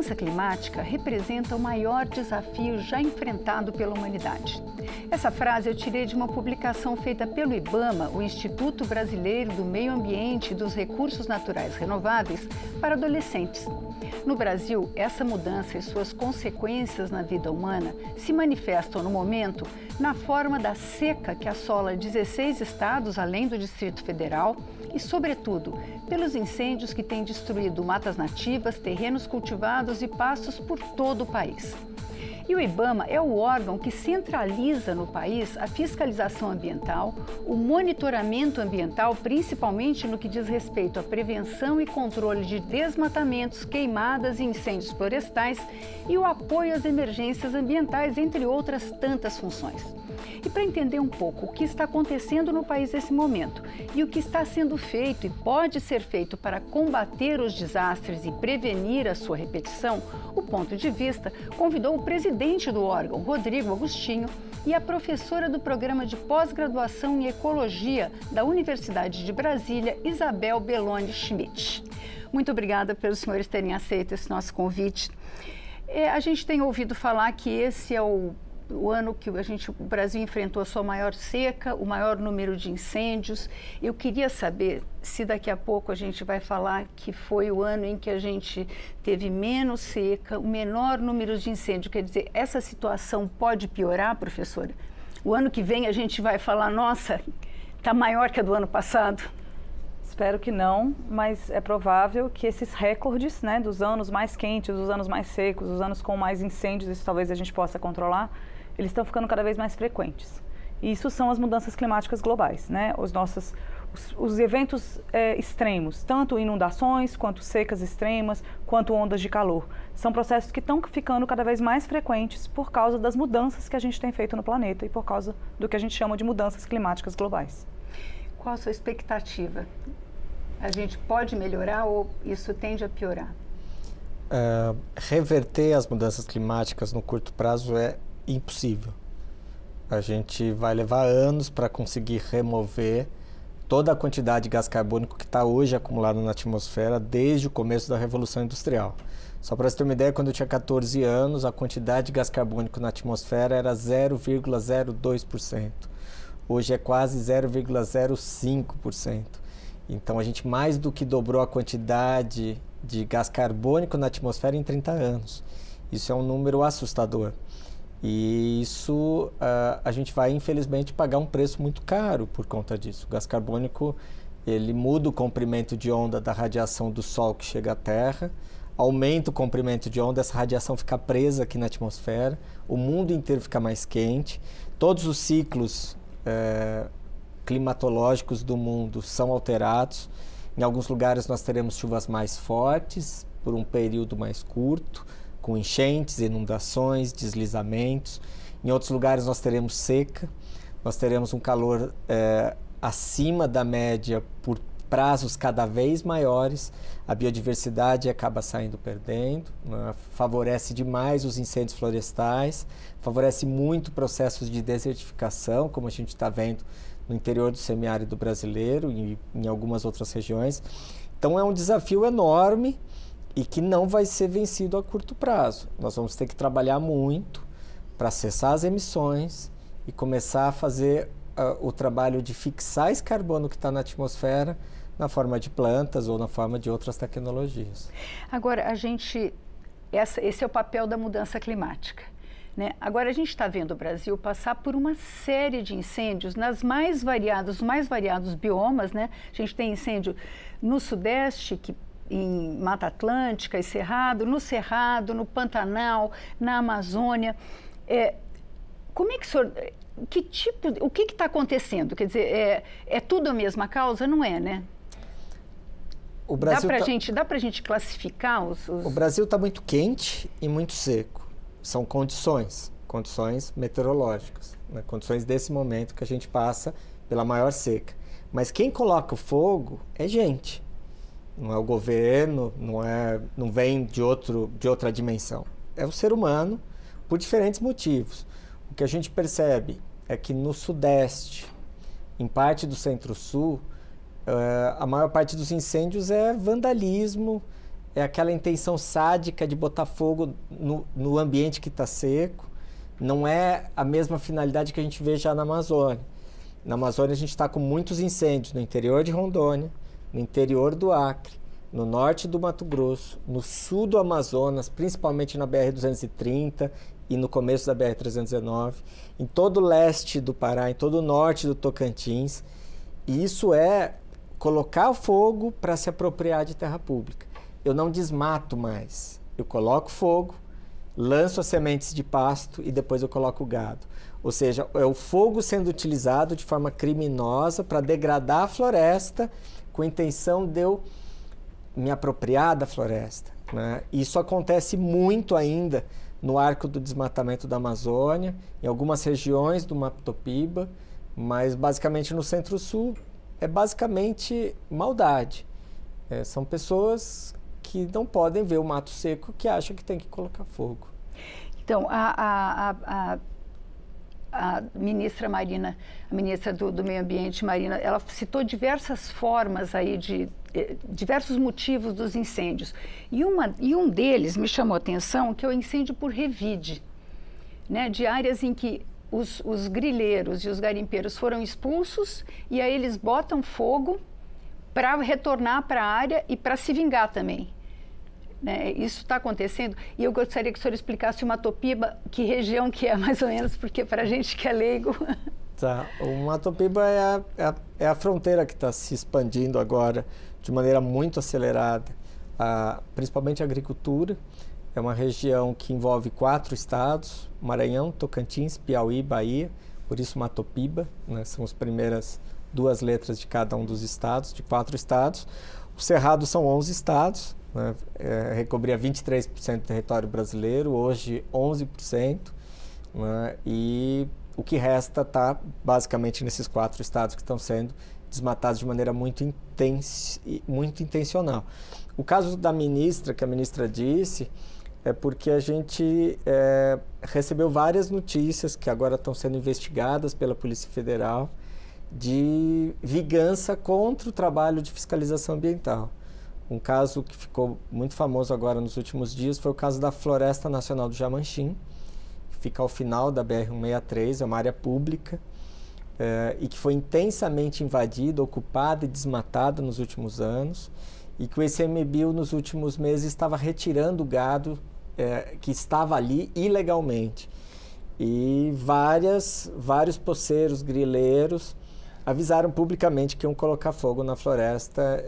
mudança climática representa o maior desafio já enfrentado pela humanidade. Essa frase eu tirei de uma publicação feita pelo IBAMA, o Instituto Brasileiro do Meio Ambiente e dos Recursos Naturais Renováveis, para adolescentes. No Brasil, essa mudança e suas consequências na vida humana se manifestam no momento na forma da seca que assola 16 estados, além do Distrito Federal, e, sobretudo, pelos incêndios que têm destruído matas nativas, terrenos cultivados e pastos por todo o país. E o IBAMA é o órgão que centraliza no país a fiscalização ambiental, o monitoramento ambiental, principalmente no que diz respeito à prevenção e controle de desmatamentos, queimadas e incêndios florestais e o apoio às emergências ambientais, entre outras tantas funções. E para entender um pouco o que está acontecendo no país nesse momento e o que está sendo feito e pode ser feito para combater os desastres e prevenir a sua repetição, o Ponto de Vista convidou o presidente do órgão, Rodrigo Agostinho, e a professora do programa de pós-graduação em Ecologia da Universidade de Brasília, Isabel Belloni Schmidt. Muito obrigada pelos senhores terem aceito esse nosso convite. A gente tem ouvido falar que esse é o ano que o Brasil enfrentou a sua maior seca, o maior número de incêndios. Eu queria saber se daqui a pouco a gente vai falar que foi o ano em que a gente teve menos seca, o menor número de incêndios. Quer dizer, essa situação pode piorar, professora? O ano que vem a gente vai falar, nossa, está maior que a do ano passado? Espero que não, mas é provável que esses recordes, né, dos anos mais quentes, dos anos mais secos, dos anos com mais incêndios, isso talvez a gente possa controlar, eles estão ficando cada vez mais frequentes. E isso são as mudanças climáticas globais, né? Os eventos extremos, tanto inundações, quanto secas extremas, quanto ondas de calor. São processos que estão ficando cada vez mais frequentes por causa das mudanças que a gente tem feito no planeta e por causa do que a gente chama de mudanças climáticas globais. Qual a sua expectativa? A gente pode melhorar ou isso tende a piorar? Reverter as mudanças climáticas no curto prazo é impossível. A gente vai levar anos para conseguir remover toda a quantidade de gás carbônico que está hoje acumulado na atmosfera desde o começo da Revolução Industrial. Só para você ter uma ideia, quando eu tinha 14 anos, a quantidade de gás carbônico na atmosfera era 0,02%. Hoje é quase 0,05%. Então, a gente mais do que dobrou a quantidade de gás carbônico na atmosfera em 30 anos. Isso é um número assustador. E isso a gente vai, infelizmente, pagar um preço muito caro por conta disso. O gás carbônico, ele muda o comprimento de onda da radiação do Sol que chega à Terra, aumenta o comprimento de onda, essa radiação fica presa aqui na atmosfera, o mundo inteiro fica mais quente, todos os ciclos climatológicos do mundo são alterados. Em alguns lugares nós teremos chuvas mais fortes por um período mais curto, com enchentes, inundações, deslizamentos. Em outros lugares nós teremos seca, nós teremos um calor acima da média por prazos cada vez maiores, a biodiversidade acaba saindo perdendo, né? Favorece demais os incêndios florestais, favorece muito processos de desertificação, como a gente está vendo no interior do semiárido brasileiro e em algumas outras regiões. Então é um desafio enorme e que não vai ser vencido a curto prazo. Nós vamos ter que trabalhar muito para cessar as emissões e começar a fazer o trabalho de fixar esse carbono que está na atmosfera na forma de plantas ou na forma de outras tecnologias. Agora, esse é o papel da mudança climática, né? Agora, a gente está vendo o Brasil passar por uma série de incêndios nos mais variados biomas, né? A gente tem incêndio no Sudeste, em Mata Atlântica e Cerrado, no Cerrado, no Pantanal, na Amazônia. Como é que o senhor... o que está acontecendo? Quer dizer, é tudo a mesma causa? Não é, né? O Brasil dá para a gente classificar os... O Brasil está muito quente e muito seco. São condições meteorológicas, né? Condições desse momento que a gente passa pela maior seca. Mas quem coloca o fogo é gente. Não é o governo, não vem de outra dimensão. É o ser humano, por diferentes motivos. O que a gente percebe é que no Sudeste, em parte do Centro-Sul, a maior parte dos incêndios é vandalismo, é aquela intenção sádica de botar fogo no ambiente que está seco. Não é a mesma finalidade que a gente vê já na Amazônia. Na Amazônia a gente está com muitos incêndios no interior de Rondônia, no interior do Acre, no norte do Mato Grosso, no sul do Amazonas, principalmente na BR-230 e no começo da BR-319, em todo o leste do Pará, em todo o norte do Tocantins. E isso é colocar o fogo para se apropriar de terra pública. Eu não desmato mais, eu coloco fogo, lanço as sementes de pasto e depois eu coloco o gado. Ou seja, é o fogo sendo utilizado de forma criminosa para degradar a floresta com a intenção de eu me apropriar da floresta, né? Isso acontece muito ainda no arco do desmatamento da Amazônia, em algumas regiões do Mato Piba, mas basicamente no Centro-Sul é basicamente maldade. São pessoas que não podem ver o mato seco, que acham que tem que colocar fogo. Então, a ministra Marina, a ministra do Meio Ambiente, Marina, ela citou diversas formas aí diversos motivos dos incêndios. E um deles me chamou a atenção, que é o incêndio por revide, né, de áreas em que os grileiros e os garimpeiros foram expulsos e aí eles botam fogo para retornar para a área e para se vingar também. Né? Isso está acontecendo e eu gostaria que o senhor explicasse o Mato Piba, que região que é mais ou menos, porque para a gente que é leigo... Tá. O Mato Piba é a fronteira que está se expandindo agora de maneira muito acelerada, principalmente a agricultura. É uma região que envolve 4 estados, Maranhão, Tocantins, Piauí, Bahia, por isso Mato Piba, né? São as primeiras 2 letras de cada um dos estados, de 4 estados. O Cerrado são 11 estados, né? Recobria 23% do território brasileiro, hoje 11%, né? E o que resta está basicamente nesses 4 estados que estão sendo desmatados de maneira muito intencional. O caso da ministra, que a ministra disse, é porque a gente recebeu várias notícias que agora estão sendo investigadas pela Polícia Federal de vingança contra o trabalho de fiscalização ambiental. Um caso que ficou muito famoso agora nos últimos dias foi o caso da Floresta Nacional do Jamanchim, que fica ao final da BR-163, é uma área pública, e que foi intensamente invadida, ocupada e desmatada nos últimos anos, e que o ICMBio nos últimos meses estava retirando o gado que estava ali ilegalmente. E vários poceiros, grileiros, avisaram publicamente que iam colocar fogo na floresta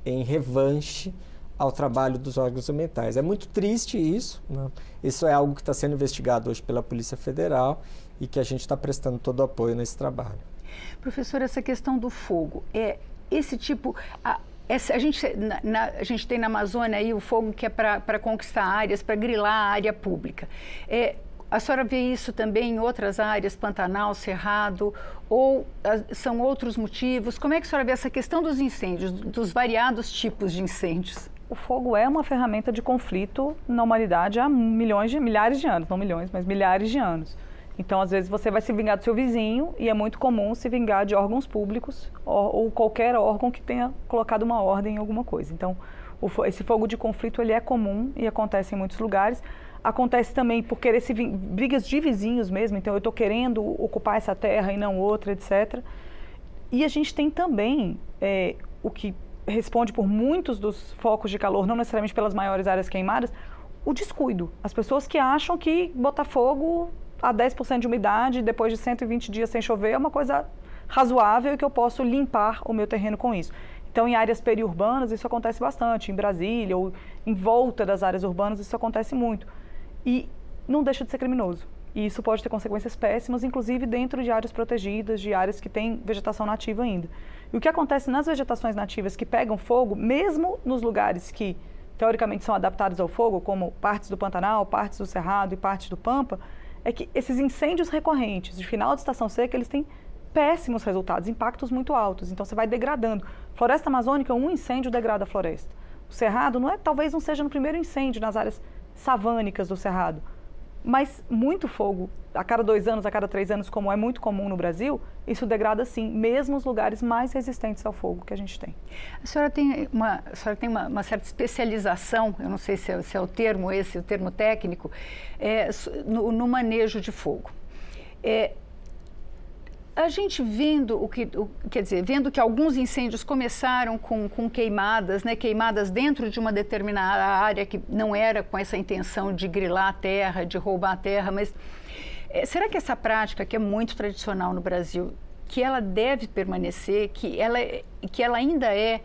em revanche ao trabalho dos órgãos ambientais. É muito triste isso, né? Isso é algo que está sendo investigado hoje pela Polícia Federal e que a gente está prestando todo o apoio nesse trabalho. Professor, essa questão do fogo, esse tipo... A gente tem na Amazônia aí o fogo que é para conquistar áreas, para grilar a área pública. A senhora vê isso também em outras áreas, Pantanal, Cerrado, ou são outros motivos? Como é que a senhora vê essa questão dos incêndios, dos variados tipos de incêndios? O fogo é uma ferramenta de conflito na humanidade há milhares de anos, não milhões, mas milhares de anos. Então, às vezes, você vai se vingar do seu vizinho e é muito comum se vingar de órgãos públicos ou qualquer órgão que tenha colocado uma ordem em alguma coisa. Então, esse fogo de conflito ele é comum e acontece em muitos lugares. Acontece também por querer brigas de vizinhos mesmo, então eu estou querendo ocupar essa terra e não outra, etc. E a gente tem também o que responde por muitos dos focos de calor, não necessariamente pelas maiores áreas queimadas, o descuido. As pessoas que acham que botar fogo a 10% de umidade, depois de 120 dias sem chover, é uma coisa razoável e que eu posso limpar o meu terreno com isso. Então, em áreas periurbanas, isso acontece bastante. Em Brasília ou em volta das áreas urbanas, isso acontece muito. E não deixa de ser criminoso. E isso pode ter consequências péssimas, inclusive dentro de áreas protegidas, de áreas que têm vegetação nativa ainda. E o que acontece nas vegetações nativas que pegam fogo, mesmo nos lugares que teoricamente são adaptados ao fogo, como partes do Pantanal, partes do Cerrado e partes do Pampa, é que esses incêndios recorrentes de final de estação seca, eles têm péssimos resultados, impactos muito altos. Então, você vai degradando. Floresta amazônica, um incêndio degrada a floresta. O Cerrado talvez não seja no primeiro incêndio nas áreas savânicas do Cerrado, Mas muito fogo, a cada 2 anos, a cada 3 anos, como é muito comum no Brasil, isso degrada sim, mesmo os lugares mais resistentes ao fogo que a gente tem. A senhora tem uma certa especialização, eu não sei se é o termo esse, o termo técnico, no manejo de fogo. A gente vendo vendo que alguns incêndios começaram com queimadas, né, queimadas dentro de uma determinada área que não era com essa intenção de grilar a terra, de roubar a terra, mas será que essa prática, que é muito tradicional no Brasil, que ela deve permanecer, que ela ainda é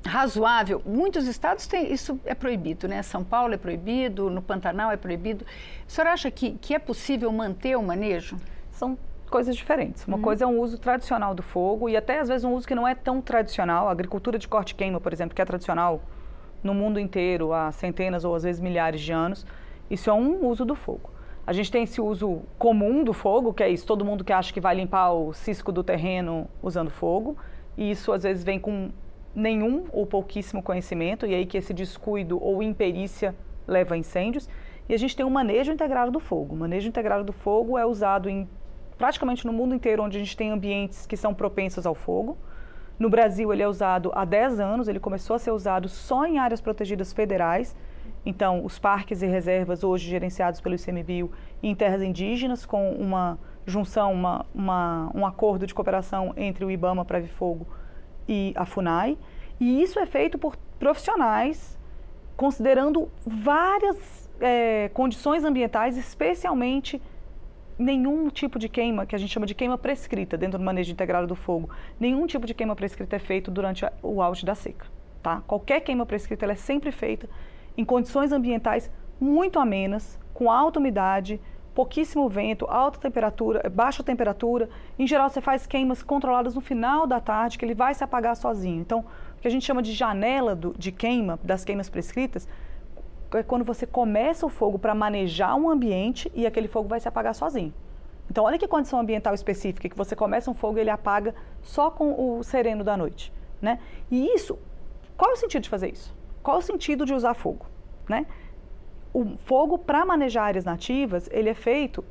razoável? Muitos estados têm, isso é proibido, né? São Paulo é proibido, no Pantanal é proibido. A senhora acha que é possível manter o manejo? São coisas diferentes. Uma coisa é um uso tradicional do fogo e até às vezes um uso que não é tão tradicional. A agricultura de corte e queima, por exemplo, que é tradicional no mundo inteiro há centenas ou às vezes milhares de anos, isso é um uso do fogo. A gente tem esse uso comum do fogo, que é isso, todo mundo que acha que vai limpar o cisco do terreno usando fogo, e isso às vezes vem com nenhum ou pouquíssimo conhecimento, e aí que esse descuido ou imperícia leva a incêndios. E a gente tem o manejo integrado do fogo. O manejo integrado do fogo é usado praticamente no mundo inteiro, onde a gente tem ambientes que são propensos ao fogo. No Brasil, ele é usado há 10 anos, ele começou a ser usado só em áreas protegidas federais. Então, os parques e reservas, hoje gerenciados pelo ICMBio, em terras indígenas, com uma junção, um acordo de cooperação entre o IBAMA, Previfogo e a FUNAI. E isso é feito por profissionais, considerando várias condições ambientais, especialmente nenhum tipo de queima, que a gente chama de queima prescrita, dentro do manejo integrado do fogo, nenhum tipo de queima prescrita é feito durante o auge da seca. Tá? Qualquer queima prescrita ela é sempre feita em condições ambientais muito amenas, com alta umidade, pouquíssimo vento, alta temperatura, baixa temperatura. Em geral, você faz queimas controladas no final da tarde, que ele vai se apagar sozinho. Então, o que a gente chama de janela de queima, das queimas prescritas, é quando você começa o fogo para manejar um ambiente e aquele fogo vai se apagar sozinho. Então, olha que condição ambiental específica, que você começa um fogo e ele apaga só com o sereno da noite, né? E isso, qual é o sentido de fazer isso? Qual é o sentido de usar fogo, né? O fogo, para manejar áreas nativas, ele é feito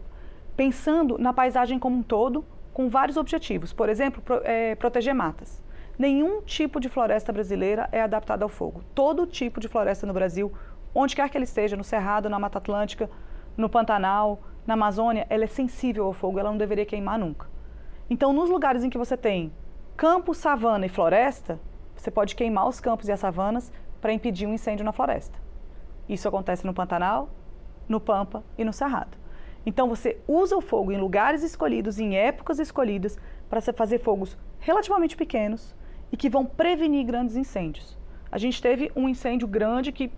pensando na paisagem como um todo, com vários objetivos. Por exemplo, proteger matas. Nenhum tipo de floresta brasileira é adaptada ao fogo. Todo tipo de floresta no Brasil, onde quer que ele esteja, no Cerrado, na Mata Atlântica, no Pantanal, na Amazônia, ela é sensível ao fogo, ela não deveria queimar nunca. Então, nos lugares em que você tem campo, savana e floresta, você pode queimar os campos e as savanas para impedir um incêndio na floresta. Isso acontece no Pantanal, no Pampa e no Cerrado. Então, você usa o fogo em lugares escolhidos, em épocas escolhidas, para você fazer fogos relativamente pequenos e que vão prevenir grandes incêndios. A gente teve um incêndio grande que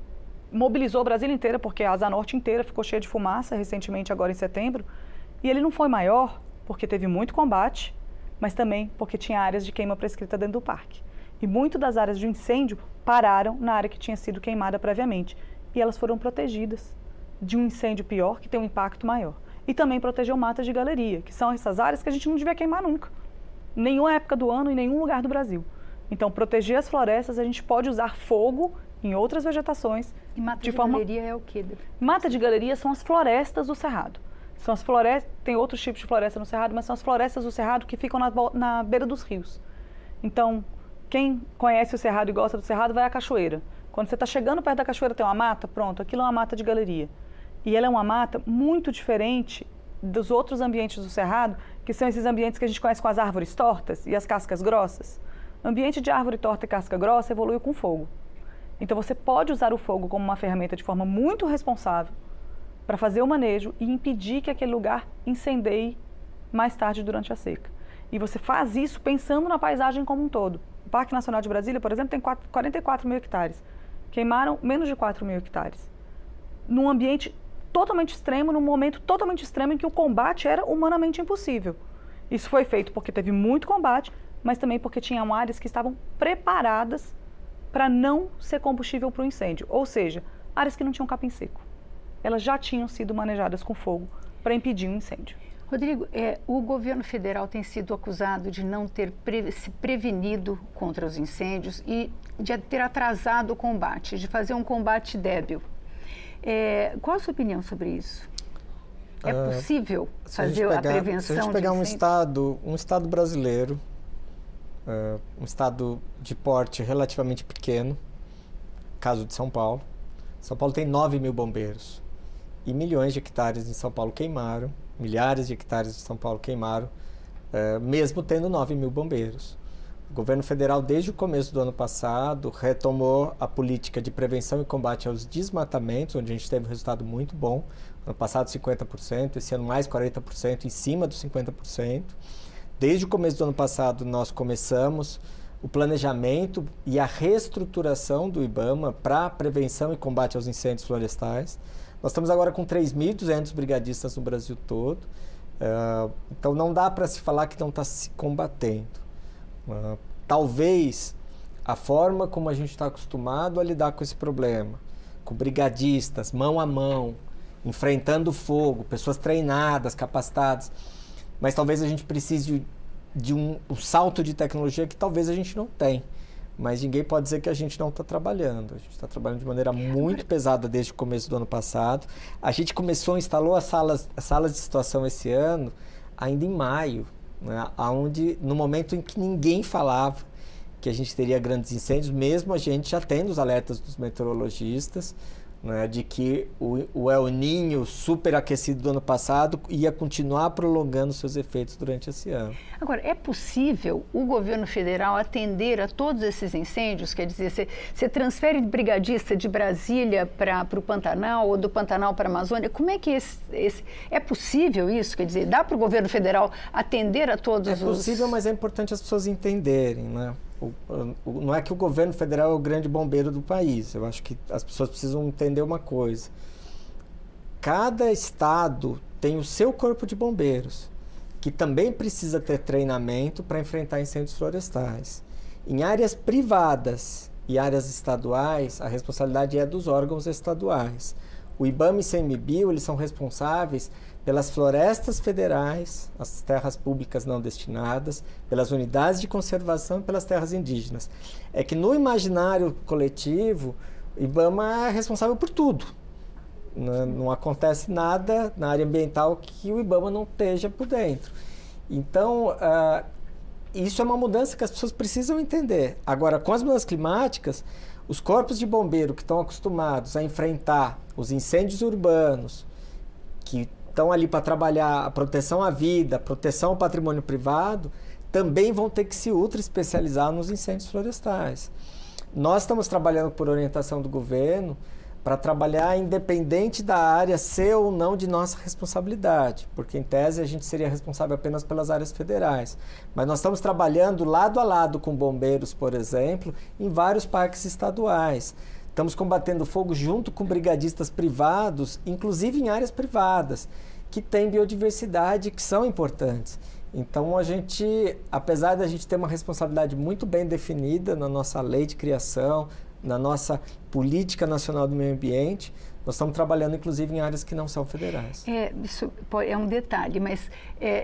mobilizou Brasília inteira, porque a Asa Norte inteira ficou cheia de fumaça recentemente, agora em setembro, e ele não foi maior porque teve muito combate, mas também porque tinha áreas de queima prescrita dentro do parque. E muito das áreas de incêndio pararam na área que tinha sido queimada previamente, e elas foram protegidas de um incêndio pior, que tem um impacto maior. E também protegeu matas de galeria, que são essas áreas que a gente não devia queimar nunca, em nenhuma época do ano, em nenhum lugar do Brasil. Então, proteger as florestas, a gente pode usar fogo em outras vegetações. E mata de galeria é o quê? Mata de galeria são as florestas do Cerrado. São as florestas, tem outros tipos de floresta no Cerrado, mas são as florestas do Cerrado que ficam na beira dos rios. Então, quem conhece o Cerrado e gosta do Cerrado vai à cachoeira. Quando você está chegando perto da cachoeira tem uma mata, pronto, aquilo é uma mata de galeria. E ela é uma mata muito diferente dos outros ambientes do Cerrado, que são esses ambientes que a gente conhece com as árvores tortas e as cascas grossas. O ambiente de árvore torta e casca grossa evolui com fogo. Então, você pode usar o fogo como uma ferramenta de forma muito responsável para fazer o manejo e impedir que aquele lugar incendeie mais tarde durante a seca. E você faz isso pensando na paisagem como um todo. O Parque Nacional de Brasília, por exemplo, tem 44 mil hectares. Queimaram menos de 4 mil hectares. Num ambiente totalmente extremo, num momento totalmente extremo em que o combate era humanamente impossível. Isso foi feito porque teve muito combate, mas também porque tinham áreas que estavam preparadas para não ser combustível para o incêndio, ou seja, áreas que não tinham capim seco. Elas já tinham sido manejadas com fogo para impedir um incêndio. Rodrigo, o governo federal tem sido acusado de não ter se prevenido contra os incêndios e de ter atrasado o combate, de fazer um combate débil. Qual a sua opinião sobre isso? É possível fazer a prevenção de incêndio? Se a gente pegar um estado brasileiro, um estado de porte relativamente pequeno, caso de São Paulo. São Paulo tem 9 mil bombeiros e milhões de hectares em São Paulo queimaram, milhares de hectares de São Paulo queimaram, mesmo tendo 9 mil bombeiros. O governo federal, desde o começo do ano passado, retomou a política de prevenção e combate aos desmatamentos, onde a gente teve um resultado muito bom. Ano passado 50%, esse ano mais 40%, em cima dos 50%. Desde o começo do ano passado, nós começamos o planejamento e a reestruturação do IBAMA para prevenção e combate aos incêndios florestais. Nós estamos agora com 3.200 brigadistas no Brasil todo. Então, não dá para se falar que não está se combatendo. Talvez a forma como a gente está acostumado a lidar com esse problema, com brigadistas, mão a mão, enfrentando fogo, pessoas treinadas, capacitadas, mas talvez a gente precise de um salto de tecnologia que talvez a gente não tem. Mas ninguém pode dizer que a gente não está trabalhando. A gente está trabalhando de maneira muito pesada desde o começo do ano passado. A gente instalou as salas de situação esse ano, ainda em maio, né, no momento em que ninguém falava que a gente teria grandes incêndios, mesmo a gente já tendo os alertas dos meteorologistas, né, de que o El Niño superaquecido do ano passado ia continuar prolongando seus efeitos durante esse ano. Agora, é possível o governo federal atender a todos esses incêndios? Quer dizer, você transfere brigadista de Brasília para o Pantanal ou do Pantanal para a Amazônia? Como é que é possível isso? Quer dizer, dá para o governo federal atender a todos os... É possível, mas é importante as pessoas entenderem, né? Não é que o governo federal é o grande bombeiro do país. Eu acho que as pessoas precisam entender uma coisa. Cada estado tem o seu corpo de bombeiros, que também precisa ter treinamento para enfrentar incêndios florestais. Em áreas privadas e áreas estaduais, a responsabilidade é dos órgãos estaduais. O IBAMA e o ICMBio, eles são responsáveis pelas florestas federais, as terras públicas não destinadas, pelas unidades de conservação e pelas terras indígenas. É que no imaginário coletivo, o IBAMA é responsável por tudo. Não acontece nada na área ambiental que o IBAMA não esteja por dentro. Então, isso é uma mudança que as pessoas precisam entender. Agora, com as mudanças climáticas, os corpos de bombeiro que estão acostumados a enfrentar os incêndios urbanos, que estão ali para trabalhar a proteção à vida, a proteção ao patrimônio privado, também vão ter que se ultra especializar nos incêndios florestais. Nós estamos trabalhando por orientação do governo para trabalhar independente da área ser ou não de nossa responsabilidade, porque em tese a gente seria responsável apenas pelas áreas federais. Mas nós estamos trabalhando lado a lado com bombeiros, por exemplo, em vários parques estaduais. Estamos combatendo fogo junto com brigadistas privados, inclusive em áreas privadas, que têm biodiversidade, que são importantes. Então, a gente, apesar de a gente ter uma responsabilidade muito bem definida na nossa lei de criação, na nossa política nacional do meio ambiente, nós estamos trabalhando, inclusive, em áreas que não são federais. Isso é um detalhe, mas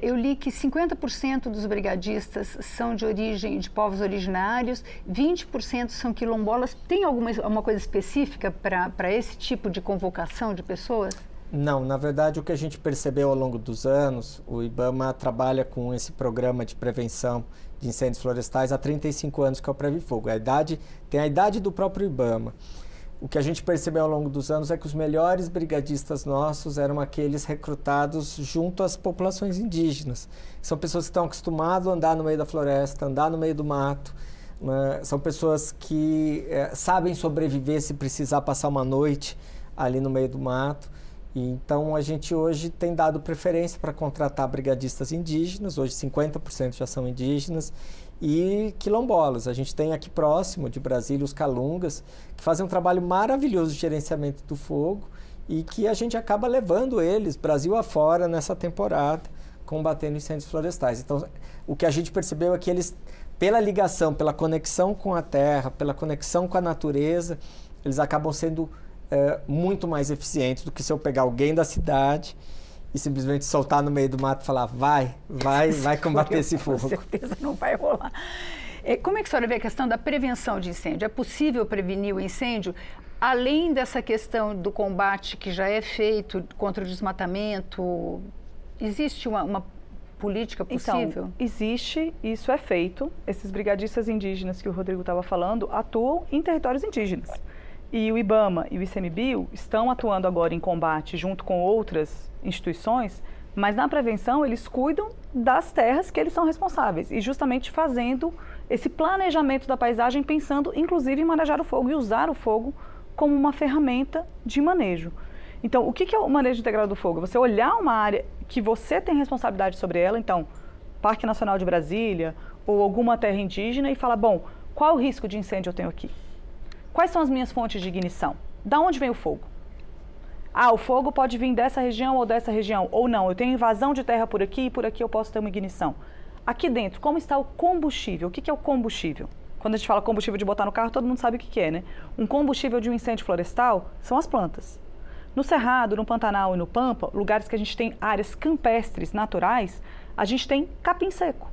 eu li que 50% dos brigadistas são de origem de povos originários, 20% são quilombolas. Tem alguma coisa específica para esse tipo de convocação de pessoas? Não, na verdade, o que a gente percebeu ao longo dos anos, o IBAMA trabalha com esse programa de prevenção de incêndios florestais há 35 anos, que é o Previfogo. Tem a idade do próprio IBAMA. O que a gente percebeu ao longo dos anos é que os melhores brigadistas nossos eram aqueles recrutados junto às populações indígenas. São pessoas que estão acostumadas a andar no meio da floresta, andar no meio do mato, né? São pessoas que sabem sobreviver se precisar passar uma noite ali no meio do mato. Então, a gente hoje tem dado preferência para contratar brigadistas indígenas, hoje 50% já são indígenas, e quilombolas. A gente tem aqui próximo de Brasília os Calungas, que fazem um trabalho maravilhoso de gerenciamento do fogo e que a gente acaba levando eles Brasil afora nessa temporada, combatendo incêndios florestais. Então, o que a gente percebeu é que eles, pela ligação, pela conexão com a terra, pela conexão com a natureza, eles acabam sendo muito mais eficientes do que se eu pegar alguém da cidade e simplesmente soltar no meio do mato e falar, vai combater esse fogo. Com certeza não vai rolar. Como é que a senhora vê a questão da prevenção de incêndio? É possível prevenir o incêndio além dessa questão do combate que já é feito contra o desmatamento, existe uma política possível? Então, existe, isso é feito. Esses brigadistas indígenas que o Rodrigo estava falando atuam em territórios indígenas. E o IBAMA e o ICMBio estão atuando agora em combate junto com outras instituições, mas na prevenção eles cuidam das terras que eles são responsáveis e justamente fazendo esse planejamento da paisagem, pensando inclusive em manejar o fogo e usar o fogo como uma ferramenta de manejo. Então, o que é o manejo integrado do fogo? Você olhar uma área que você tem responsabilidade sobre ela, então, Parque Nacional de Brasília ou alguma terra indígena e falar, bom, qual o risco de incêndio eu tenho aqui? Quais são as minhas fontes de ignição? Da onde vem o fogo? Ah, o fogo pode vir dessa região, ou não, eu tenho invasão de terra por aqui e por aqui eu posso ter uma ignição. Aqui dentro, como está o combustível? O que é o combustível? Quando a gente fala combustível de botar no carro, todo mundo sabe o que é, né? Um combustível de um incêndio florestal são as plantas. No Cerrado, no Pantanal e no Pampa, lugares que a gente tem áreas campestres naturais, a gente tem capim seco.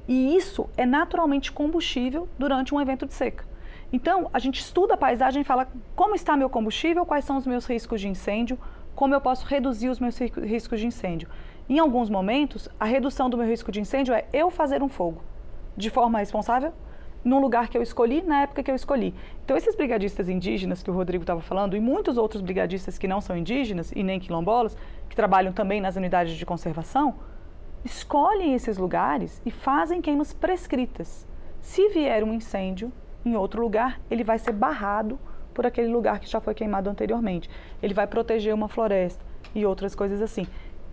E isso é naturalmente combustível durante um evento de seca. Então, a gente estuda a paisagem e fala como está meu combustível, quais são os meus riscos de incêndio, como eu posso reduzir os meus riscos de incêndio. Em alguns momentos, a redução do meu risco de incêndio é eu fazer um fogo de forma responsável, num lugar que eu escolhi, na época que eu escolhi. Então, esses brigadistas indígenas que o Rodrigo estava falando, e muitos outros brigadistas que não são indígenas e nem quilombolas, que trabalham também nas unidades de conservação, escolhem esses lugares e fazem queimas prescritas. Se vier um incêndio em outro lugar, ele vai ser barrado por aquele lugar que já foi queimado anteriormente. Ele vai proteger uma floresta e outras coisas assim.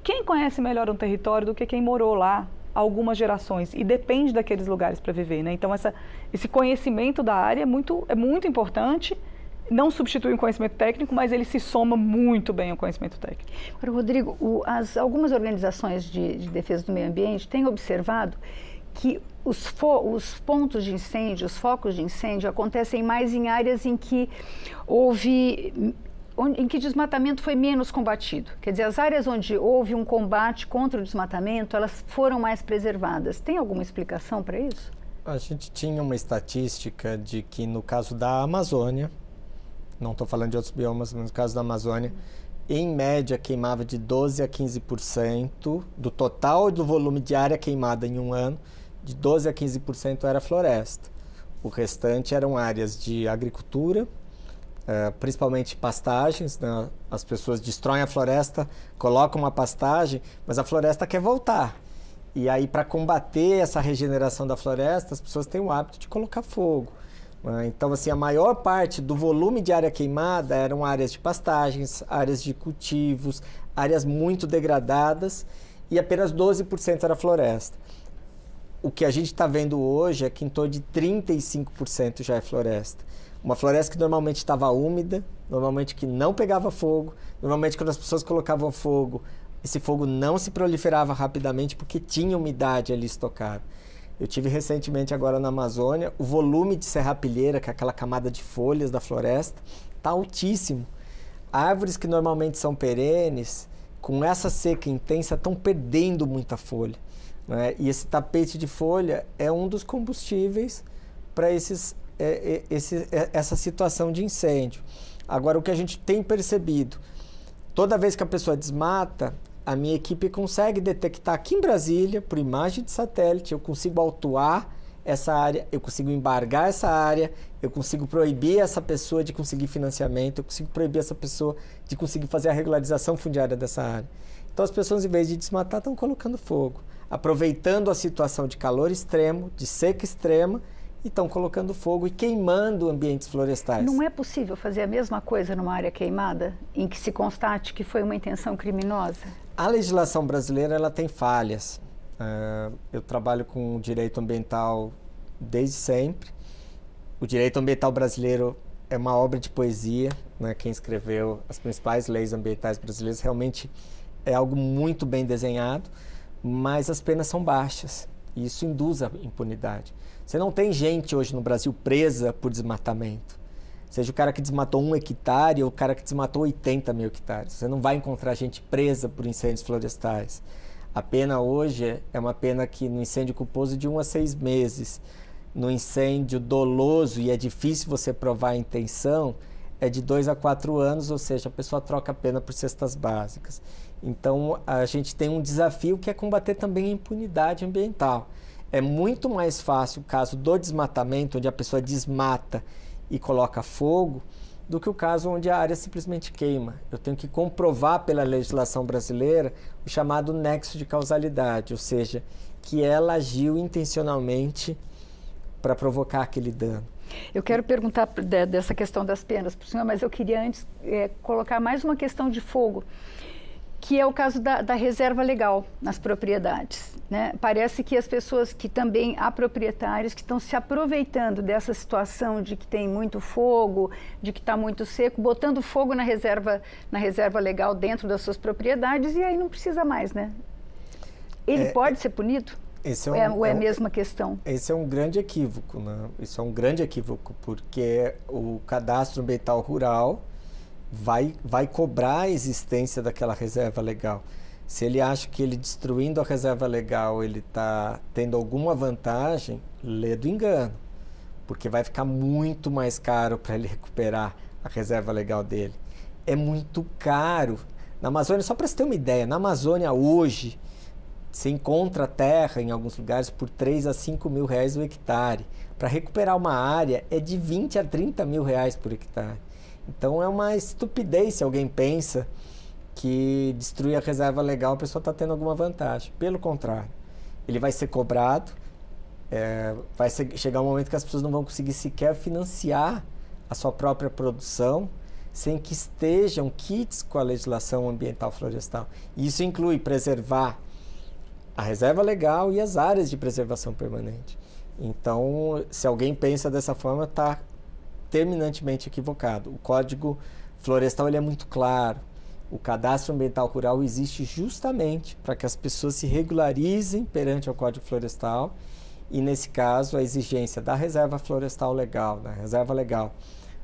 Quem conhece melhor um território do que quem morou lá algumas gerações e depende daqueles lugares para viver, né? Então, esse conhecimento da área é muito importante, não substitui um conhecimento técnico, mas ele se soma muito bem ao conhecimento técnico. Agora, Rodrigo, algumas organizações de defesa do meio ambiente têm observado que os pontos de incêndio, os focos de incêndio acontecem mais em áreas em que em que desmatamento foi menos combatido. Quer dizer, as áreas onde houve um combate contra o desmatamento, elas foram mais preservadas. Tem alguma explicação para isso? A gente tinha uma estatística de que no caso da Amazônia, não estou falando de outros biomas, mas no caso da Amazônia, em média queimava de 12% a 15% do total do volume de área queimada em um ano, de 12% a 15% era floresta. O restante eram áreas de agricultura, principalmente pastagens, né? As pessoas destroem a floresta, colocam uma pastagem, mas a floresta quer voltar. E aí, para combater essa regeneração da floresta, as pessoas têm o hábito de colocar fogo. Então, assim, a maior parte do volume de área queimada eram áreas de pastagens, áreas de cultivos, áreas muito degradadas, e apenas 12% era floresta. O que a gente está vendo hoje é que em torno de 35% já é floresta. Uma floresta que normalmente estava úmida, normalmente que não pegava fogo, normalmente quando as pessoas colocavam fogo, esse fogo não se proliferava rapidamente porque tinha umidade ali estocada. Eu tive recentemente agora na Amazônia, o volume de serrapilheira, que é aquela camada de folhas da floresta, está altíssimo. Árvores que normalmente são perenes, com essa seca intensa, estão perdendo muita folha, né? E esse tapete de folha é um dos combustíveis para essa situação de incêndio. Agora, o que a gente tem percebido, toda vez que a pessoa desmata, a minha equipe consegue detectar aqui em Brasília, por imagem de satélite, eu consigo autuar essa área, eu consigo embargar essa área, eu consigo proibir essa pessoa de conseguir financiamento, eu consigo proibir essa pessoa de conseguir fazer a regularização fundiária dessa área. Então, as pessoas, em vez de desmatar, estão colocando fogo, aproveitando a situação de calor extremo, de seca extrema, e estão colocando fogo e queimando ambientes florestais. Não é possível fazer a mesma coisa numa área queimada, em que se constate que foi uma intenção criminosa? A legislação brasileira ela tem falhas. Eu trabalho com o direito ambiental desde sempre. O direito ambiental brasileiro é uma obra de poesia, né? Quem escreveu as principais leis ambientais brasileiras realmente é algo muito bem desenhado, mas as penas são baixas e isso induz a impunidade. Você não tem gente hoje no Brasil presa por desmatamento. Seja o cara que desmatou 1 hectare ou o cara que desmatou 80 mil hectares. Você não vai encontrar gente presa por incêndios florestais. A pena hoje é uma pena que no incêndio culposo de 1 a 6 meses. No incêndio doloso, e é difícil você provar a intenção, é de 2 a 4 anos, ou seja, a pessoa troca a pena por cestas básicas. Então, a gente tem um desafio que é combater também a impunidade ambiental. É muito mais fácil o caso do desmatamento, onde a pessoa desmata e coloca fogo, do que o caso onde a área simplesmente queima. Eu tenho que comprovar pela legislação brasileira o chamado nexo de causalidade, ou seja, que ela agiu intencionalmente para provocar aquele dano. Eu quero perguntar dessa questão das penas para o senhor, mas eu queria antes colocar mais uma questão de fogo, que é o caso da reserva legal nas propriedades, né? Parece que as pessoas que também há proprietários que estão se aproveitando dessa situação de que tem muito fogo, de que está muito seco, botando fogo na reserva legal dentro das suas propriedades, e aí não precisa mais, né? Ele pode ser punido? Ou é a mesma questão? Esse é um grande equívoco, né? Isso é um grande equívoco, porque o cadastro ambiental rural vai cobrar a existência daquela reserva legal. Se ele acha que ele destruindo a reserva legal ele está tendo alguma vantagem, lê do engano, porque vai ficar muito mais caro para ele recuperar a reserva legal dele. É muito caro. Na Amazônia, só para você ter uma ideia, na Amazônia hoje, você encontra terra em alguns lugares por 3 a 5 mil reais o hectare. Para recuperar uma área é de 20 a 30 mil reais por hectare. Então é uma estupidez se alguém pensa que destruir a reserva legal a pessoa está tendo alguma vantagem. Pelo contrário, ele vai ser cobrado, chegar um momento que as pessoas não vão conseguir sequer financiar a sua própria produção sem que estejam kits com a legislação ambiental florestal. E isso inclui preservar a reserva legal e as áreas de preservação permanente. Então, se alguém pensa dessa forma, está terminantemente equivocado. O Código Florestal ele é muito claro. O Cadastro Ambiental Rural existe justamente para que as pessoas se regularizem perante o Código Florestal e, nesse caso, a exigência da reserva florestal legal, da reserva legal,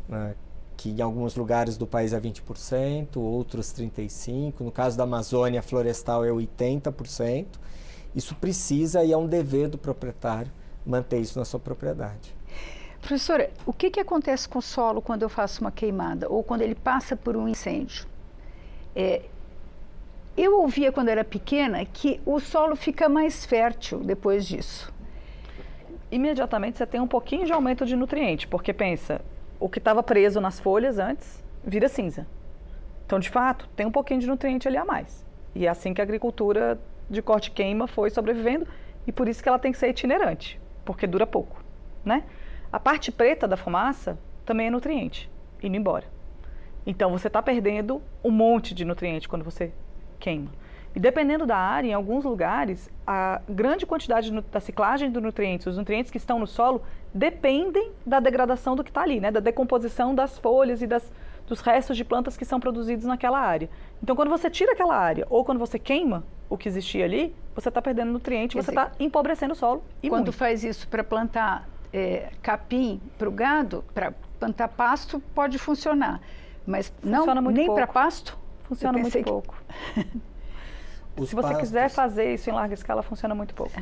né, que em alguns lugares do país é 20%, outros 35%. No caso da Amazônia, florestal é 80%. Isso precisa e é um dever do proprietário manter isso na sua propriedade. Professora, o que acontece com o solo quando eu faço uma queimada ou quando ele passa por um incêndio? Eu ouvia quando era pequena que o solo fica mais fértil depois disso. Imediatamente você tem um pouquinho de aumento de nutriente, porque pensa, o que estava preso nas folhas antes vira cinza. Então, de fato, tem um pouquinho de nutriente ali a mais. E é assim que a agricultura de corte-queima foi sobrevivendo e por isso que ela tem que ser itinerante, porque dura pouco, né? A parte preta da fumaça também é nutriente, indo embora. Então, você está perdendo um monte de nutriente quando você queima. E dependendo da área, em alguns lugares, a grande quantidade da ciclagem dos nutrientes, os nutrientes que estão no solo, dependem da degradação do que está ali, né? Da decomposição das folhas e dos restos de plantas que são produzidos naquela área. Então, quando você tira aquela área ou quando você queima o que existia ali, você está perdendo nutriente, você está empobrecendo o solo. Quando muito. Faz isso para plantar capim para o gado, para plantar pasto, pode funcionar. Mas funciona não, nem para pasto? Funciona muito pouco. Se você quiser fazer isso em larga escala, funciona muito pouco.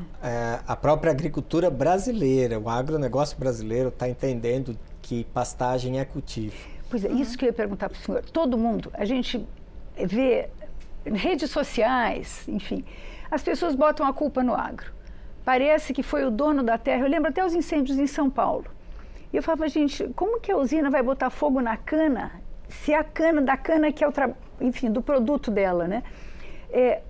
A própria agricultura brasileira, o agronegócio brasileiro está entendendo que pastagem é cultivo. Pois é, isso que eu ia perguntar para o senhor. Todo mundo, a gente vê redes sociais, enfim, as pessoas botam a culpa no agro. Parece que foi o dono da terra. Eu lembro até os incêndios em São Paulo. E eu falava, gente, como que a usina vai botar fogo na cana, se a cana da cana que é enfim, do produto dela, né?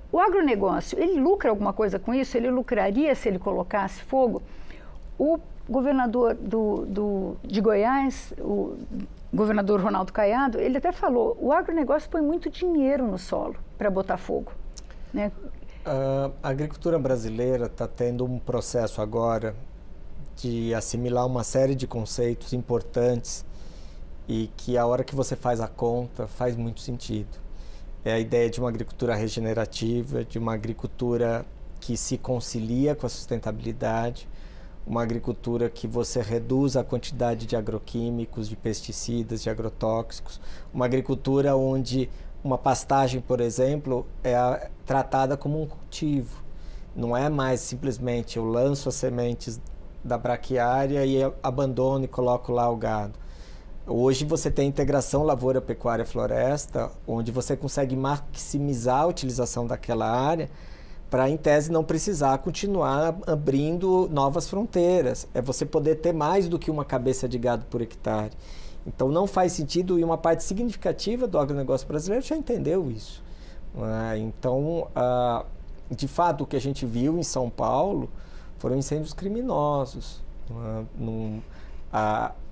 O agronegócio, ele lucra alguma coisa com isso? Ele lucraria se ele colocasse fogo? O governador de Goiás, o governador Ronaldo Caiado, ele até falou, o agronegócio põe muito dinheiro no solo para botar fogo, né? A agricultura brasileira está tendo um processo agora de assimilar uma série de conceitos importantes e que a hora que você faz a conta faz muito sentido. É a ideia de uma agricultura regenerativa, de uma agricultura que se concilia com a sustentabilidade, uma agricultura que você reduz a quantidade de agroquímicos, de pesticidas, de agrotóxicos, uma agricultura onde uma pastagem, por exemplo, é tratada como um cultivo. Não é mais simplesmente eu lanço as sementes da braquiária e abandono e coloco lá o gado. Hoje você tem a integração lavoura, pecuária, floresta, onde você consegue maximizar a utilização daquela área para, em tese, não precisar continuar abrindo novas fronteiras. É você poder ter mais do que uma cabeça de gado por hectare. Então não faz sentido, e uma parte significativa do agronegócio brasileiro já entendeu isso. Então, de fato, o que a gente viu em São Paulo foram incêndios criminosos.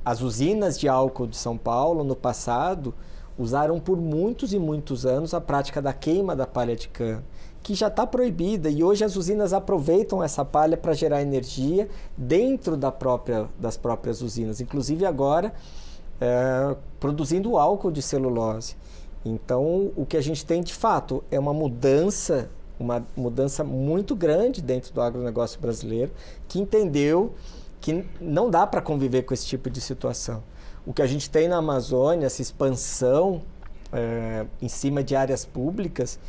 As usinas de álcool de São Paulo, no passado, usaram por muitos e muitos anos a prática da queima da palha de cana, que já está proibida, e hoje as usinas aproveitam essa palha para gerar energia dentro das próprias usinas, inclusive agora produzindo álcool de celulose. Então, o que a gente tem de fato é uma mudança muito grande dentro do agronegócio brasileiro, que entendeu que não dá para conviver com esse tipo de situação. O que a gente tem na Amazônia, essa expansão em cima de áreas públicas,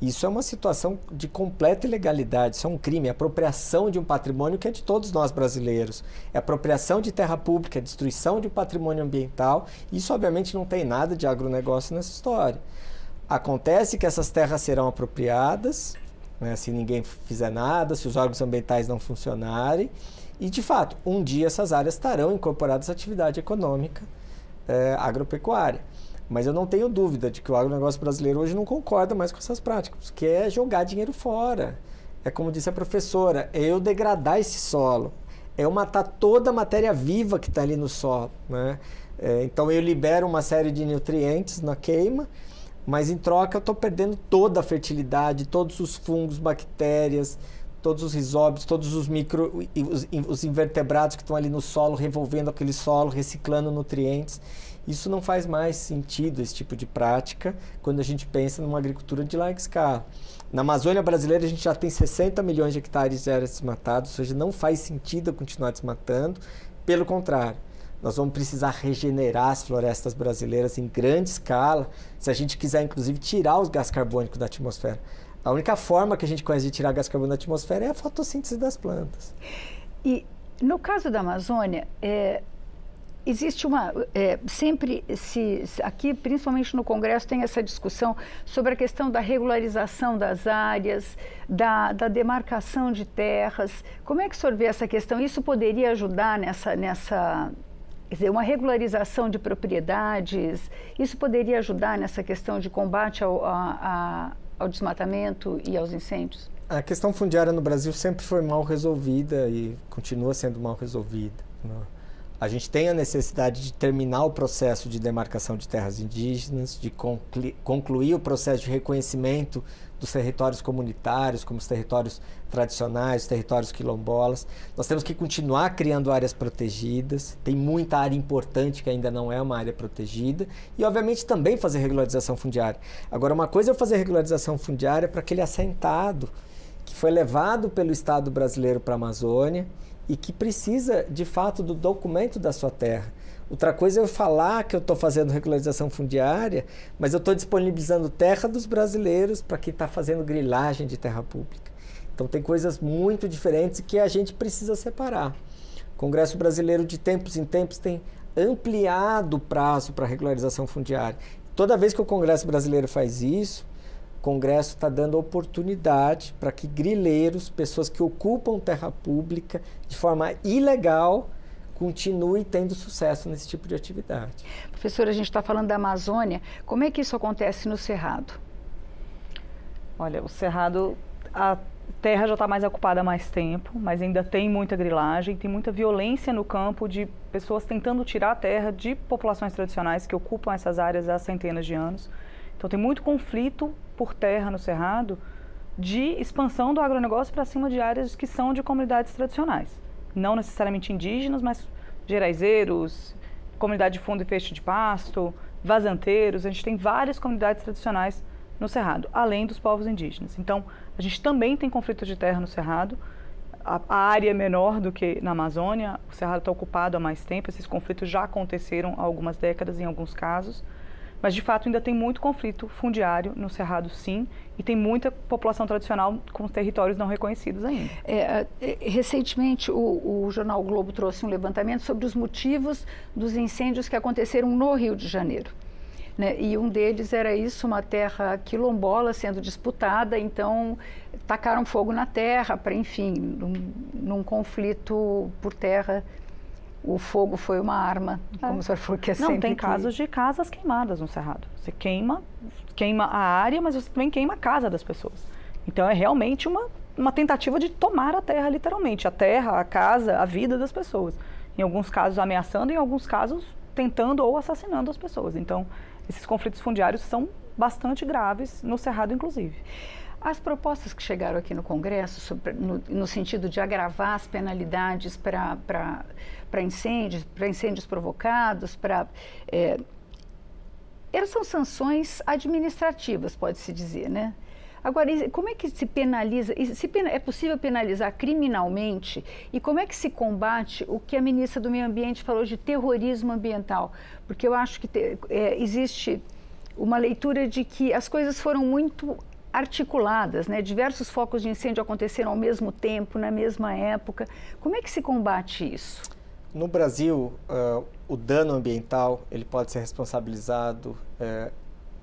isso é uma situação de completa ilegalidade, isso é um crime, é apropriação de um patrimônio que é de todos nós brasileiros, é apropriação de terra pública, é destruição de um patrimônio ambiental. Isso obviamente não tem nada de agronegócio nessa história. Acontece que essas terras serão apropriadas, né, se ninguém fizer nada, se os órgãos ambientais não funcionarem, e de fato, um dia essas áreas estarão incorporadas à atividade econômica agropecuária. Mas eu não tenho dúvida de que o agronegócio brasileiro hoje não concorda mais com essas práticas, que é jogar dinheiro fora. É como disse a professora, é eu degradar esse solo, é eu matar toda a matéria viva que está ali no solo, né? Então eu libero uma série de nutrientes na queima, mas em troca eu estou perdendo toda a fertilidade, todos os fungos, bactérias, todos os rizóbios, todos os invertebrados que estão ali no solo, revolvendo aquele solo, reciclando nutrientes. Isso não faz mais sentido, esse tipo de prática, quando a gente pensa numa agricultura de larga escala. Na Amazônia brasileira, a gente já tem 60 milhões de hectares de áreas desmatadas, ou seja, não faz sentido continuar desmatando. Pelo contrário, nós vamos precisar regenerar as florestas brasileiras em grande escala, se a gente quiser, inclusive, tirar os gás carbônicos da atmosfera. A única forma que a gente conhece de tirar gás carbônico da atmosfera é a fotossíntese das plantas. E, no caso da Amazônia, existe aqui, principalmente no Congresso, tem essa discussão sobre a questão da regularização das áreas, da demarcação de terras. Como é que o senhor vê essa questão? Isso poderia ajudar quer dizer, uma regularização de propriedades? Isso poderia ajudar nessa questão de combate ao desmatamento e aos incêndios? A questão fundiária no Brasil sempre foi mal resolvida e continua sendo mal resolvida, né? A gente tem a necessidade de terminar o processo de demarcação de terras indígenas, de concluir o processo de reconhecimento dos territórios comunitários, como os territórios tradicionais, os territórios quilombolas. Nós temos que continuar criando áreas protegidas, tem muita área importante que ainda não é uma área protegida, e obviamente também fazer regularização fundiária. Agora, uma coisa é fazer regularização fundiária para aquele assentado que foi levado pelo Estado brasileiro para a Amazônia e que precisa, de fato, do documento da sua terra. Outra coisa é eu falar que eu estou fazendo regularização fundiária, mas eu estou disponibilizando terra dos brasileiros para quem está fazendo grilagem de terra pública. Então tem coisas muito diferentes que a gente precisa separar. O Congresso Brasileiro, de tempos em tempos, tem ampliado o prazo para regularização fundiária. Toda vez que o Congresso Brasileiro faz isso, o Congresso está dando oportunidade para que grileiros, pessoas que ocupam terra pública de forma ilegal, continuem tendo sucesso nesse tipo de atividade. Professora, a gente está falando da Amazônia. Como é que isso acontece no Cerrado? Olha, o Cerrado, a terra já está mais ocupada há mais tempo, mas ainda tem muita grilagem, tem muita violência no campo de pessoas tentando tirar a terra de populações tradicionais que ocupam essas áreas há centenas de anos. Então tem muito conflito por terra no Cerrado de expansão do agronegócio para cima de áreas que são de comunidades tradicionais. Não necessariamente indígenas, mas geraizeiros, comunidade de fundo e feixe de pasto, vazanteiros. A gente tem várias comunidades tradicionais no Cerrado, além dos povos indígenas. Então, a gente também tem conflito de terra no Cerrado. A área é menor do que na Amazônia, o Cerrado está ocupado há mais tempo, esses conflitos já aconteceram há algumas décadas em alguns casos. Mas, de fato, ainda tem muito conflito fundiário no Cerrado, sim, e tem muita população tradicional com territórios não reconhecidos ainda. Recentemente, o jornal o Globo trouxe um levantamento sobre os motivos dos incêndios que aconteceram no Rio de Janeiro. Né? E um deles era isso, uma terra quilombola sendo disputada, então tacaram fogo na terra para, enfim, num conflito por terra. O fogo foi uma arma, como a senhora falou que é sempre. Não, tem casos de casas queimadas no Cerrado. Você queima a área, mas você também queima a casa das pessoas. Então é realmente uma tentativa de tomar a terra, literalmente. A terra, a casa, a vida das pessoas. Em alguns casos ameaçando, em alguns casos tentando ou assassinando as pessoas. Então, esses conflitos fundiários são bastante graves, no Cerrado inclusive. As propostas que chegaram aqui no Congresso, no sentido de agravar as penalidades para incêndios provocados, elas são sanções administrativas, pode-se dizer, né? Agora, como é que se penaliza? É possível penalizar criminalmente? E como é que se combate o que a ministra do Meio Ambiente falou de terrorismo ambiental? Porque eu acho que existe uma leitura de que as coisas foram muito articuladas, né? Diversos focos de incêndio aconteceram ao mesmo tempo, na mesma época. Como é que se combate isso? No Brasil, o dano ambiental ele pode ser responsabilizado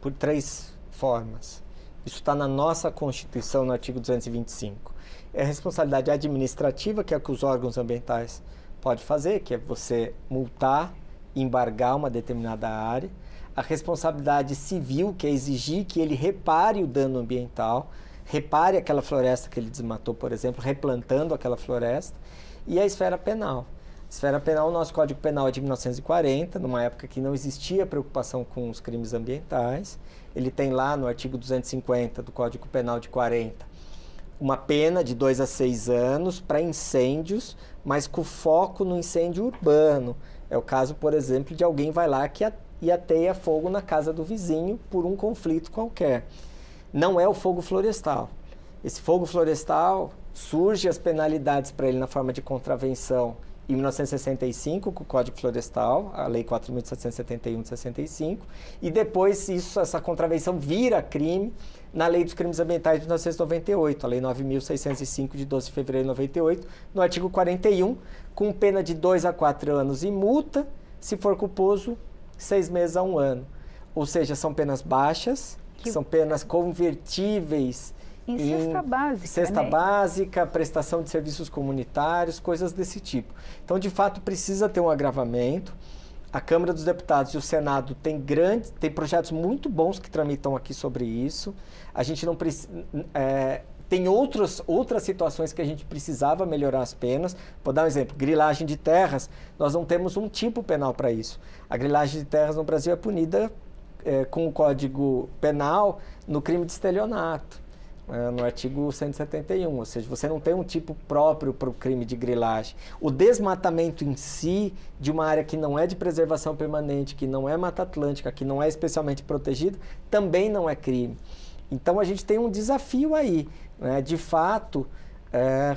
por 3 formas. Isso está na nossa Constituição, no artigo 225. É a responsabilidade administrativa, que é o que os órgãos ambientais podem fazer, que é você multar, embargar uma determinada área. A responsabilidade civil, que é exigir que ele repare o dano ambiental, repare aquela floresta que ele desmatou, por exemplo, replantando aquela floresta. E a esfera penal. A esfera penal, o nosso Código Penal é de 1940, numa época que não existia preocupação com os crimes ambientais. Ele tem lá no artigo 250 do Código Penal de 40 uma pena de 2 a 6 anos para incêndios, mas com foco no incêndio urbano. É o caso, por exemplo, de alguém vai lá e ateia fogo na casa do vizinho por um conflito qualquer. Não é o fogo florestal. Esse fogo florestal surge as penalidades para ele na forma de contravenção em 1965, com o Código Florestal, a Lei 4.771 de 65, e depois essa contravenção vira crime na Lei dos Crimes Ambientais de 1998, a Lei 9.605 de 12 de fevereiro de 98, no artigo 41, com pena de 2 a 4 anos e multa, se for culposo, 6 meses a 1 ano. Ou seja, são penas baixas, são penas convertíveis em cesta básica. Cesta básica, prestação de serviços comunitários, coisas desse tipo. Então, de fato, precisa ter um agravamento. A Câmara dos Deputados e o Senado tem projetos muito bons que tramitam aqui sobre isso. A gente não precisa... tem outras situações que a gente precisava melhorar as penas. Vou dar um exemplo, grilagem de terras, nós não temos um tipo penal para isso. A grilagem de terras no Brasil é punida com o Código Penal no crime de estelionato, no artigo 171, ou seja, você não tem um tipo próprio para o crime de grilagem. O desmatamento em si, de uma área que não é de preservação permanente, que não é Mata Atlântica, que não é especialmente protegida, também não é crime. Então, a gente tem um desafio aí, né, de fato,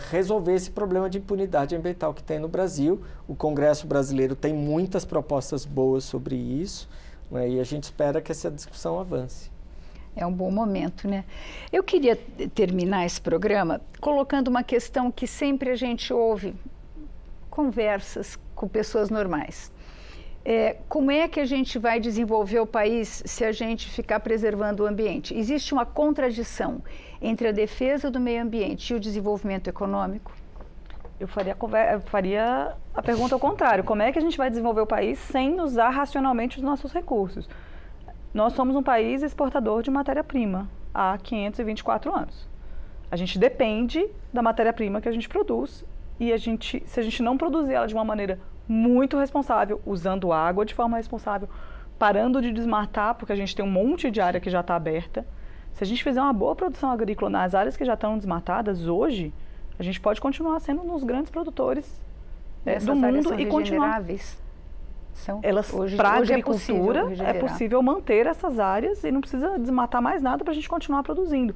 resolver esse problema de impunidade ambiental que tem no Brasil. O Congresso brasileiro tem muitas propostas boas sobre isso, né, e a gente espera que essa discussão avance. É um bom momento, né? Eu queria terminar esse programa colocando uma questão que sempre a gente ouve, conversas com pessoas normais. Como é que a gente vai desenvolver o país se a gente ficar preservando o ambiente? Existe uma contradição entre a defesa do meio ambiente e o desenvolvimento econômico? Eu faria a pergunta ao contrário. Como é que a gente vai desenvolver o país sem usar racionalmente os nossos recursos? Nós somos um país exportador de matéria-prima há 524 anos. A gente depende da matéria-prima que a gente produz e se a gente não produzir ela de uma maneira muito responsável, usando água de forma responsável, parando de desmatar, porque a gente tem um monte de área que já está aberta. Se a gente fizer uma boa produção agrícola nas áreas que já estão desmatadas hoje, a gente pode continuar sendo um dos grandes produtores do mundo e continuar. Para a agricultura é possível manter essas áreas e não precisa desmatar mais nada para a gente continuar produzindo.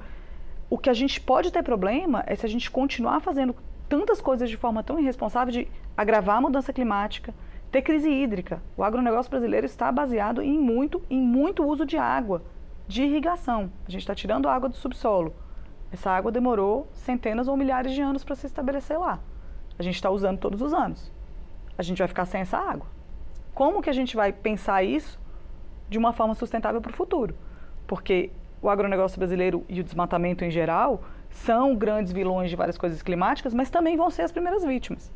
O que a gente pode ter problema é se a gente continuar fazendo tantas coisas de forma tão irresponsável, de agravar a mudança climática, ter crise hídrica. O agronegócio brasileiro está baseado em muito uso de água, de irrigação. A gente está tirando a água do subsolo. Essa água demorou centenas ou milhares de anos para se estabelecer lá. A gente está usando todos os anos. A gente vai ficar sem essa água. Como que a gente vai pensar isso de uma forma sustentável para o futuro? Porque o agronegócio brasileiro e o desmatamento em geral são grandes vilões de várias coisas climáticas, mas também vão ser as primeiras vítimas.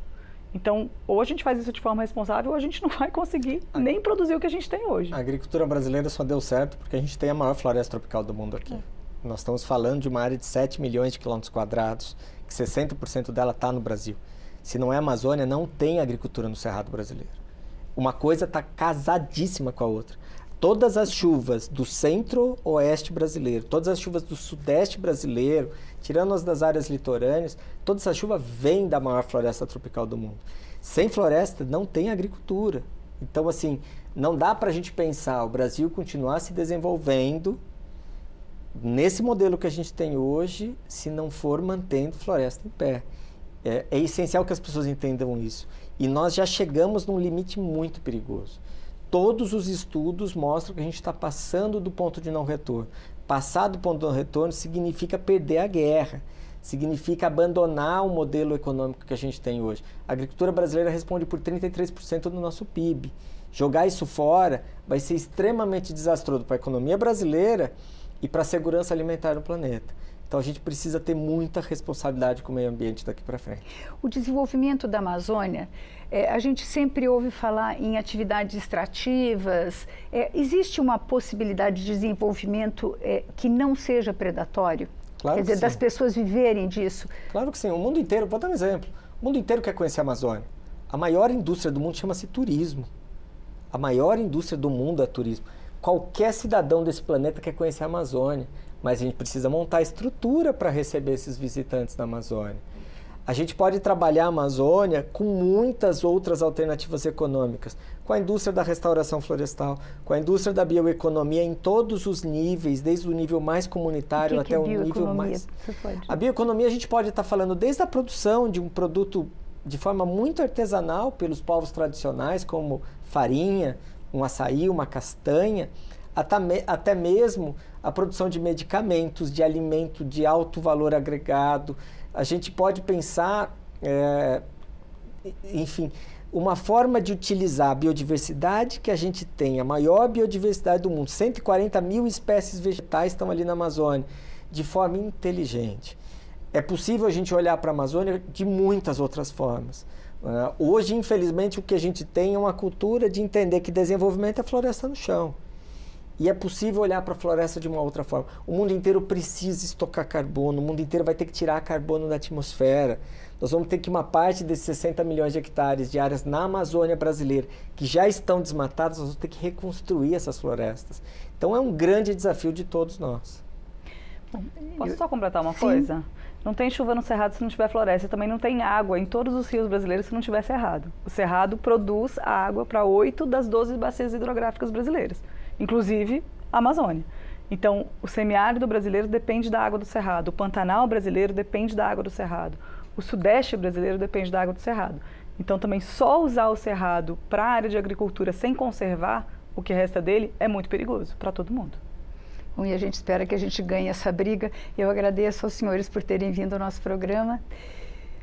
Então, ou a gente faz isso de forma responsável, ou a gente não vai conseguir nem produzir o que a gente tem hoje. A agricultura brasileira só deu certo porque a gente tem a maior floresta tropical do mundo aqui. Nós estamos falando de uma área de 7 milhões de quilômetros quadrados, que 60% dela está no Brasil. Se não é Amazônia, não tem agricultura no Cerrado brasileiro. Uma coisa está casadíssima com a outra. Todas as chuvas do centro-oeste brasileiro, todas as chuvas do sudeste brasileiro, tirando as das áreas litorâneas, toda essa chuva vem da maior floresta tropical do mundo. Sem floresta, não tem agricultura. Então, assim, não dá para a gente pensar o Brasil continuar se desenvolvendo nesse modelo que a gente tem hoje, se não for mantendo floresta em pé. É essencial que as pessoas entendam isso. E nós já chegamos num limite muito perigoso. Todos os estudos mostram que a gente está passando do ponto de não retorno. Passar do ponto de não retorno significa perder a guerra, significa abandonar o modelo econômico que a gente tem hoje. A agricultura brasileira responde por 33% do nosso PIB. Jogar isso fora vai ser extremamente desastroso para a economia brasileira e para a segurança alimentar no planeta. Então, a gente precisa ter muita responsabilidade com o meio ambiente daqui para frente. O desenvolvimento da Amazônia, a gente sempre ouve falar em atividades extrativas. Existe uma possibilidade de desenvolvimento que não seja predatório? Claro. Quer dizer, das pessoas viverem disso? Claro que sim. O mundo inteiro, vou dar um exemplo. O mundo inteiro quer conhecer a Amazônia. A maior indústria do mundo chama-se turismo. A maior indústria do mundo é turismo. Qualquer cidadão desse planeta quer conhecer a Amazônia. Mas a gente precisa montar estrutura para receber esses visitantes da Amazônia. A gente pode trabalhar a Amazônia com muitas outras alternativas econômicas, com a indústria da restauração florestal, com a indústria da bioeconomia em todos os níveis, desde o nível mais comunitário até o nível mais... A bioeconomia a gente pode estar falando desde a produção de um produto de forma muito artesanal pelos povos tradicionais, como farinha, um açaí, uma castanha, até mesmo a produção de medicamentos, de alimento de alto valor agregado. A gente pode pensar, enfim, uma forma de utilizar a biodiversidade que a gente tem, a maior biodiversidade do mundo, 140 mil espécies vegetais estão ali na Amazônia, de forma inteligente. É possível a gente olhar para a Amazônia de muitas outras formas. Hoje, infelizmente, o que a gente tem é uma cultura de entender que desenvolvimento é floresta no chão. E é possível olhar para a floresta de uma outra forma. O mundo inteiro precisa estocar carbono, o mundo inteiro vai ter que tirar carbono da atmosfera. Nós vamos ter que uma parte desses 60 milhões de hectares de áreas na Amazônia brasileira, que já estão desmatadas, nós vamos ter que reconstruir essas florestas. Então é um grande desafio de todos nós. Posso só completar uma coisa? Não tem chuva no Cerrado se não tiver floresta, também não tem água em todos os rios brasileiros se não tiver cerrado. O Cerrado produz água para 8 das 12 bacias hidrográficas brasileiras, inclusive a Amazônia. Então, o semiárido brasileiro depende da água do Cerrado, o Pantanal brasileiro depende da água do Cerrado, o Sudeste brasileiro depende da água do Cerrado. Então, também só usar o Cerrado para a área de agricultura sem conservar o que resta dele é muito perigoso para todo mundo. Bom, e a gente espera que a gente ganhe essa briga. Eu agradeço aos senhores por terem vindo ao nosso programa.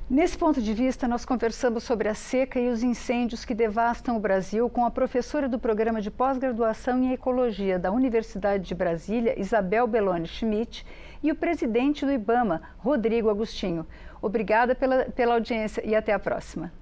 Nesse ponto de vista, nós conversamos sobre a seca e os incêndios que devastam o Brasil com a professora do Programa de Pós-Graduação em Ecologia da Universidade de Brasília, Isabel Belloni Schmidt, e o presidente do IBAMA, Rodrigo Agostinho. Obrigada pela audiência e até a próxima.